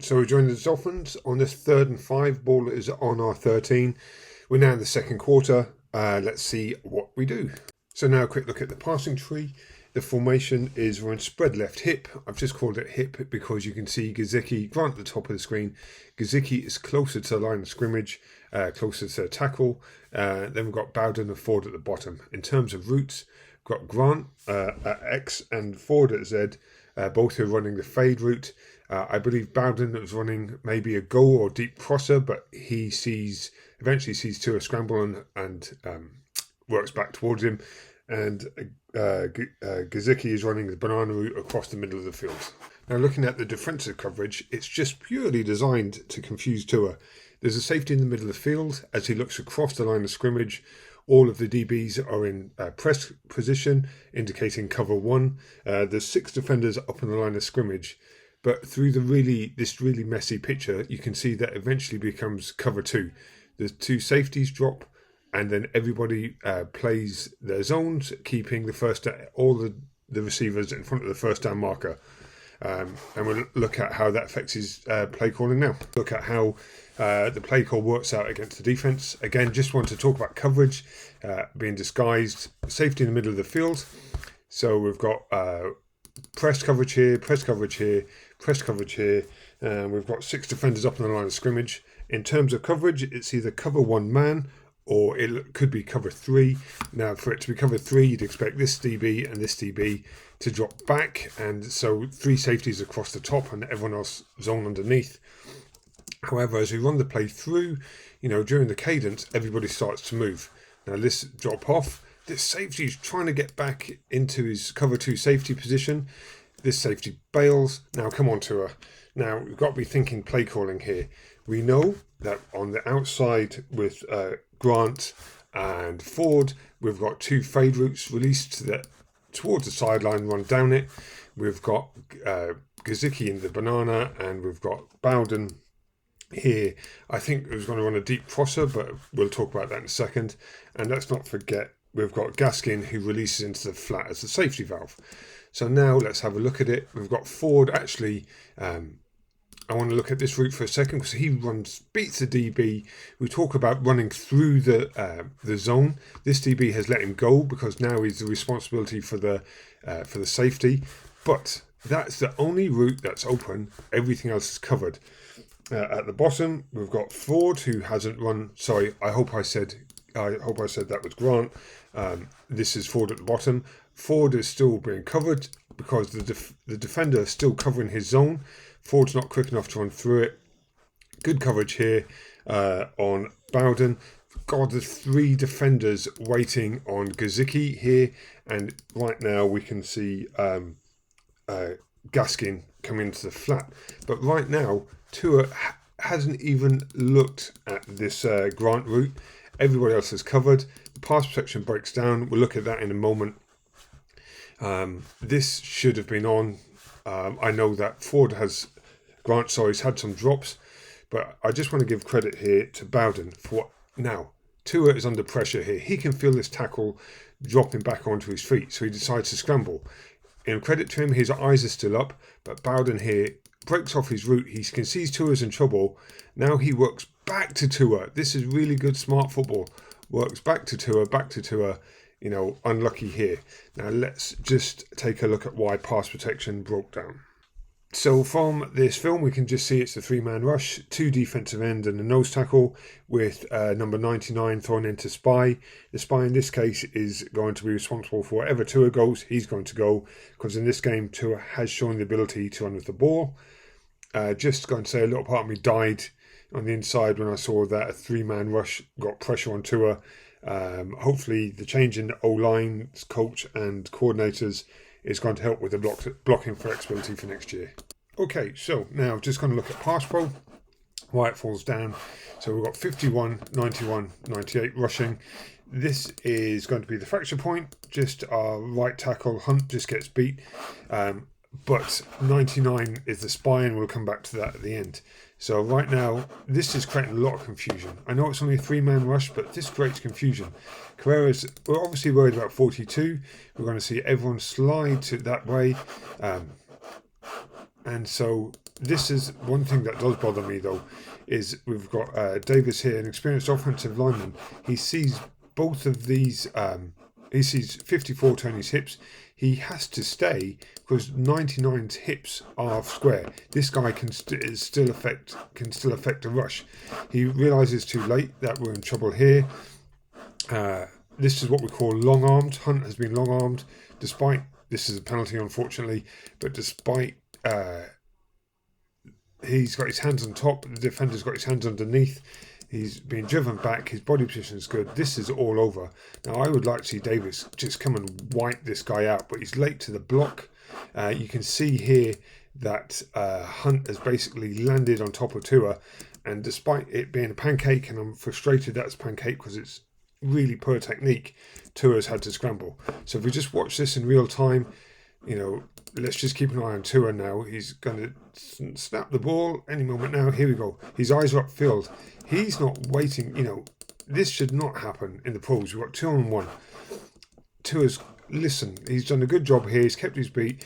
So we're joining the Dolphins on this 3rd and 5. Ball is on our 13. We're now in the second quarter. Let's see what we do. So now a quick look at the passing tree. The formation is we're on spread left hip. I've just called it hip because you can see Grant at the top of the screen. Gesicki is closer to the line of scrimmage, closer to the tackle. Then we've got Bowden and Ford at the bottom. In terms of routes, we've got Grant at X and Ford at Z. Both are running the fade route. I believe Bowden was running maybe a go or deep crosser, but he eventually sees Tua scramble and works back towards him. And Gesicki is running the banana route across the middle of the field. Now looking at the defensive coverage, it's just purely designed to confuse Tua. There's a safety in the middle of the field as he looks across the line of scrimmage. All of the DBs are in press position, indicating cover 1. There's 6 defenders up on the line of scrimmage, but through this really messy picture, you can see that eventually becomes cover 2. The 2 safeties drop, and then everybody plays their zones, keeping all the receivers in front of the first down marker. And we'll look at how that affects his play calling now. Look at how the play call works out against the defense. Again, just want to talk about coverage being disguised. Safety in the middle of the field. So we've got press coverage here, press coverage here, press coverage here. We've got 6 defenders up on the line of scrimmage. In terms of coverage, it's either cover 1 man or it could be cover 3. Now, for it to be cover 3, you'd expect this DB and this DB to drop back, and so 3 safeties across the top and everyone else zone underneath. However, as we run the play through, during the cadence, everybody starts to move. Now, this drop off, this safety is trying to get back into his cover 2 safety position. This safety bails. Now, come on, Tua. Now, we've got to be thinking play calling here. We know that on the outside with Grant and Ford, we've got 2 fade routes released towards the sideline, run down it. We've got Gesicki in the banana, and we've got Bowden here. I think it was going to run a deep crosser, but we'll talk about that in a second. And let's not forget, we've got Gaskin who releases into the flat as the safety valve. So now let's have a look at it. We've got Ford actually. I want to look at this route for a second because he beats the DB. We talk about running through the zone. This DB has let him go because now he's the responsibility for the safety. But that's the only route that's open. Everything else is covered. At the bottom, we've got Ford who hasn't run. Sorry, I hope I said that was Grant. This is Ford at the bottom. Ford is still being covered because the defender is still covering his zone. Ford's not quick enough to run through it. Good coverage here on Bowden. God, there's 3 defenders waiting on Gesicki here. And right now we can see Gaskin come into the flat. But right now, Tua hasn't even looked at this Grant route. Everybody else is covered. The pass protection breaks down. We'll look at that in a moment. This should have been on. I know that Grant's had some drops, but I just want to give credit here to Bowden for now. Tua is under pressure here. He can feel this tackle dropping back onto his feet, so he decides to scramble. In credit to him, his eyes are still up, but Bowden here breaks off his route. He can see Tua's in trouble. Now he works back to Tua. This is really good, smart football. Works back to Tua. Unlucky here. Now let's just take a look at why pass protection broke down. So from this film, we can just see it's a 3-man rush, 2 defensive ends and a nose tackle with number 99 thrown into Spy. The Spy in this case is going to be responsible for wherever Tua goes, he's going to go, because in this game, Tua has shown the ability to run with the ball. Just going to say a little part of me died on the inside when I saw that a 3-man rush got pressure on Tua. Hopefully the change in the O-line coach and coordinators is going to help with the blocking flexibility for next year. Okay, so now just going to look at pass pro, why it falls down. So we've got 51, 91, 98 rushing. This is going to be the fracture point. Just our right tackle, Hunt, just gets beat. But 99 is the Spy, and we'll come back to that at the end. So right now, this is creating a lot of confusion. I know it's only a 3-man rush, but this creates confusion. Carrera's, we're obviously worried about 42. We're going to see everyone slide to that way. And so this is one thing that does bother me though, is we've got Davis here, an experienced offensive lineman. He sees both of these. He sees 54 turn his hips. He has to stay because 99's hips are square. This guy can still affect a rush. He realizes too late that we're in trouble here. This is what we call long-armed. Hunt has been long-armed, despite, this is a penalty unfortunately, but despite he's got his hands on top, the defender's got his hands underneath, he's being driven back, his body position is good, this is all over. Now I would like to see Davis just come and wipe this guy out, but he's late to the block. You can see here that Hunt has basically landed on top of Tua, and despite it being a pancake, and I'm frustrated that's pancake because it's really poor technique, Tua's had to scramble. So if we just watch this in real time, you know, let's just keep an eye on Tua now. He's going to snap the ball any moment now. Here we go. His eyes are upfield. He's not waiting. You know, this should not happen in the pros. We've got 2-on-1. Tua's, listen, he's done a good job here. He's kept his feet.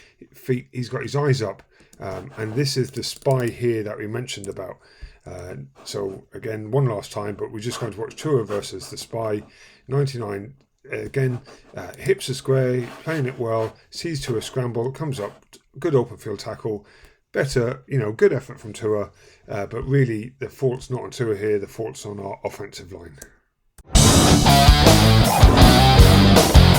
He's got his eyes up. And this is the spy here that we mentioned about. So again, one last time, but we're just going to watch Tua versus the spy. 99 again, hips are square, playing it well, sees Tua scramble, comes up, good open field tackle, better, you know, good effort from Tua, but really the fault's not on Tua here, the fault's on our offensive line.